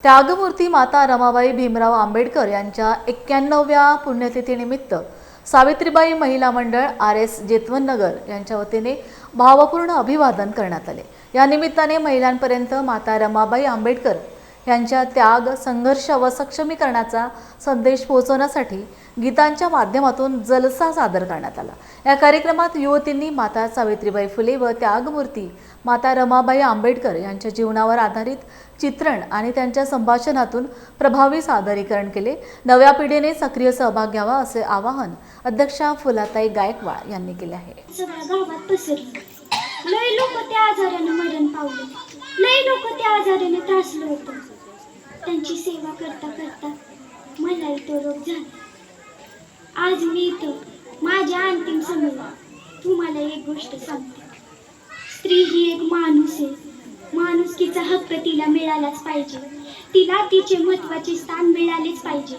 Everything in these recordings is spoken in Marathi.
त्यागमूर्ती माता रमाबाई भीमराव आंबेडकर यांच्या 91व्या पुण्यतिथीनिमित्त सावित्रीबाई महिला मंडळ RS जेतवननगर यांच्या वतीने भावपूर्ण अभिवादन करण्यात आले। या निमित्ताने महिलांपर्यंत माता रमाबाई आंबेडकर यांच्या त्याग, संघर्ष व सक्षमीकरणाचा संदेश पोहोचवण्यासाठी गीतांच्या माध्यमातून जलसा सादर करण्यात आला। या कार्यक्रमात युवतींनी माता सावित्रीबाई फुले व त्यागमूर्ती माता रमाबाई आंबेडकर यांच्या जीवनावर आधारित चित्रण आणि त्यांच्या संभाषणातून प्रभावी सादरीकरण केले। नव्या पिढीने सक्रिय सहभाग घ्यावा असे आवाहन अध्यक्षा फुलाताई गायकवाड यांनी केले आहे। सगळ्या गावात पसरली, लय लोक त्या आजाराने मरण पावले, लय लोक त्या आजाराने त्रासले होते। त्यांची सेवा करता करता मलाही तो रोग झाला। आज मी इथं माझ्या अंतिम समयी तुम्हाला एक गोष्ट सांगते। स्त्री ही एक माणूस आहे, माणुसकीचा हक्क तिला मिळालाच पाहिजे, तिला तिचे महत्त्वाचे स्थान मिळालेच पाहिजे,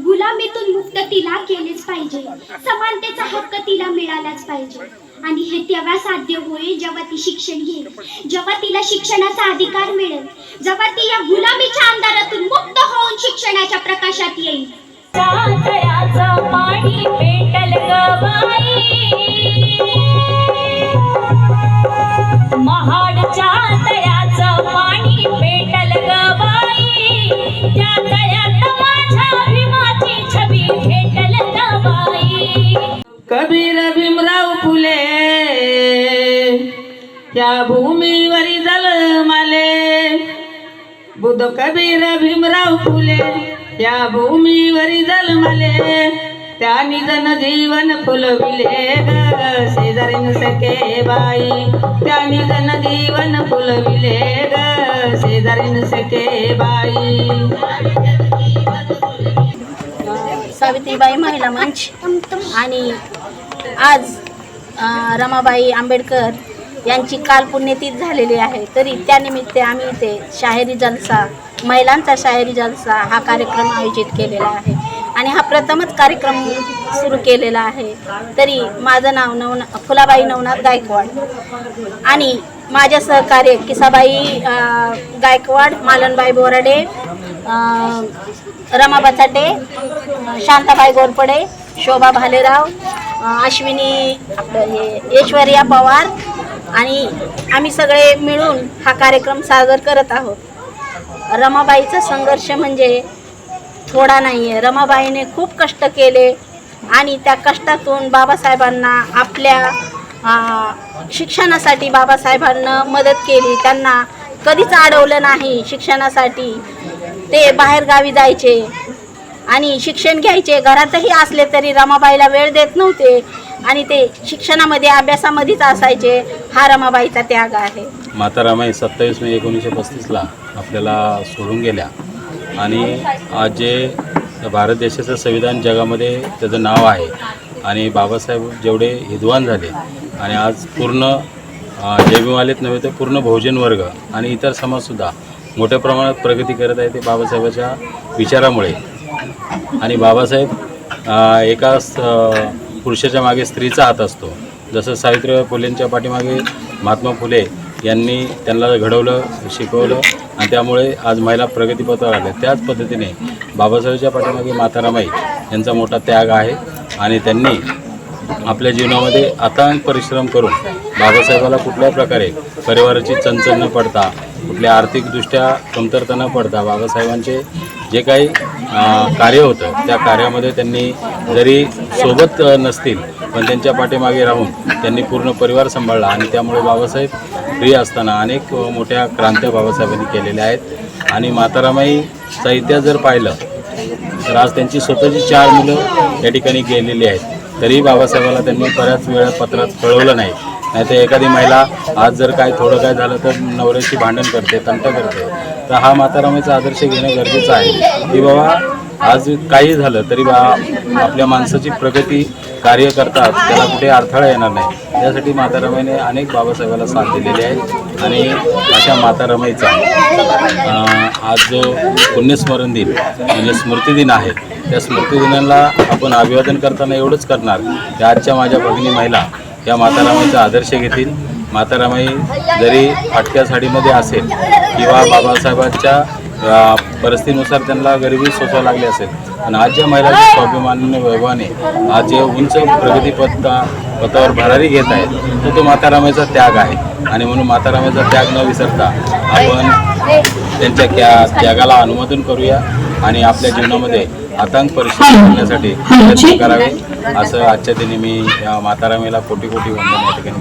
गुलामीतून मुक्त तिला केलेच पाहिजे, समानतेचा हक्क तिला मिळालाच पाहिजे। आणि हे तेव्हा साध्य होईल जेव्हा ती शिक्षण घेईल, जेव्हा तिला शिक्षणाचा अधिकार मिळेल, जेव्हा ती या गुलामीच्या अंधारातून मुक्त होऊन शिक्षणाच्या प्रकाशात येईल। महाडच्या तळ्याचं पाणी पेटल ग बाई, त्या तळ्यात माझ्या भीमाची छबी भेटल ग बाई। कबीर भीमराव फुले या भूमीवरी जन्माले, बुद्ध कबीर भीमराव फुले या भूमीवरी जन्माले, त्यांनी जनजीवन फुलविले ग शेजारीन सखे बाई, त्यांनी जनजीवन फुलविले ग शेजारीन सखे बाई। सावित्रीबाई महिला मंच आणि आज रमाबाई आंबेडकर यांची काल पुण्यतिथी झालेली आहे, तरी त्यानिमित्त आम्ही इथे शाहिरी जलसा, महिलांचा शाहिरी जलसा हा कार्यक्रम आयोजित केलेला आहे आणि हा प्रथमच कार्यक्रम सुरू केलेला आहे। तरी माझं नाव फुलाबाई नवनाथ गायकवाड आणि माझ्या सहकार्य किसाबाई गायकवाड, मालनबाई बोराडे, रमा बचाटे, शांताबाई गोरपडे, शोभा भालेराव, अश्विनी ऐश्वर्या पवार आणि आम्ही सगळे मिळून हा कार्यक्रम सादर करत आहोत। रमाबाईचा संघर्ष म्हणजे थोडा नाही आहे। रमाबाईने खूप कष्ट केले आणि त्या कष्टातून बाबासाहेबांना आपल्या शिक्षणासाठी बाबासाहेबांना मदत केली, त्यांना कधीच अडवलं नाही शिक्षणासाठी। ते बाहेरगावी जायचे आणि शिक्षण घ्यायचे, घरातही असले तरी रमाबाईला वेळ देत नव्हते आणि ते शिक्षणामध्ये अभ्यासामध्येच असायचे। हा रमाबाईचा त्याग आहे। माता रमाई 27 मे 1935ला आपल्याला सोडून गेल्या आणि आज जे भारत देशाचं संविधान जगामध्ये त्याचं नाव आहे आणि बाबासाहेब जेवढे विद्वान झाले आणि आज पूर्ण जैविमालेत नव्हे तर पूर्ण बहुजन वर्ग आणि इतर समाजसुद्धा मोठ्या प्रमाणात प्रगती करत आहे, ते बाबासाहेबाच्या विचारामुळे। आणि बाबासाहेब एका पुरुषाच्या मागे स्त्रीचा हात असतो, जसं सावित्रीबाई फुलेंच्या पाठीमागे महात्मा फुले यांनी त्यांना घडवलं, शिकवलं आणि त्यामुळे आज महिला प्रगतीपथावर आल्या। त्याच पद्धतीने बाबासाहेबांच्या पाठीमागे माता रमाई यांचा मोठा त्याग आहे आणि त्यांनी आपल्या जीवनामध्ये अथांग परिश्रम करून बाबासाहेबाला कुठल्याही प्रकारे परिवाराची चणचण न पडता, कुठल्या आर्थिकदृष्ट्या कमतरता न पडता बाबासाहेबांचे जे काही कार्य होतं त्या कार्यामध्ये त्यांनी जरी सोबत नसतील पण त्यांच्या पाठीमागे राहून त्यांनी पूर्ण परिवार सांभाळला आणि त्यामुळे बाबासाहेब प्रिय असताना अनेक मोठ्या क्रांत्या बाबासाहेबांनी केलेल्या आहेत। आणि माता रमाईचा इतिहास जर पाहिलं तर आज त्यांची स्वतःची 4 मुलं या ठिकाणी गेलेली आहेत, तरी बाबासाहेबाला त्यांनी बऱ्याच वेळा पत्रात कळवलं नाही। नाहीतर एखादी महिला आज जर काय थोडं काय झालं तर नवऱ्याशी भांडण करते, तंट करते, तर हा माता रमाईचा आदर्श घेणं गरजेचं आहे की बाबा आज काही झालं तरी आपल्या माणसाची प्रगती कार्य करतात त्याला कुठे अडथळा येणार नाही, यासाठी माता रमाईने अनेक बाबासाहेबाला साथ दिलेली आहे। आणि अशा माता रमाईचा आज जो पुण्यस्मरण दिन म्हणजे स्मृतिदिन आहे, त्या स्मृतिदिनाला आपण अभिवादन करताना एवढंच करणार की आजच्या माझ्या भगिनी महिला या माता रमाईचा आदर्श घेतील, माता रमाई जरी फाटक्या साडीमध्ये असेल किंवा बाबासाहेबांच्या परिस्थितीनुसार त्यांना गरिबी सोसावी लागली असेल. आणि आज ज्या महिला स्वाभिमान वैभवाने आज जे उंच पथावर भरारी घेत आहेत तर तो माता रमाईचा त्याग आहे. आणि म्हणून माता रमाईचा त्याग न विसरता आपण त्यांच्या त्यागाला अनुमोदन करूया आणि आपल्या जीवनामध्ये आतंक परिश्रम करण्यासाठी प्रयत्न करावे. असं आजच्या दिनी मी या माता रमाईला कोटी कोटी वंदन या ठिकाणी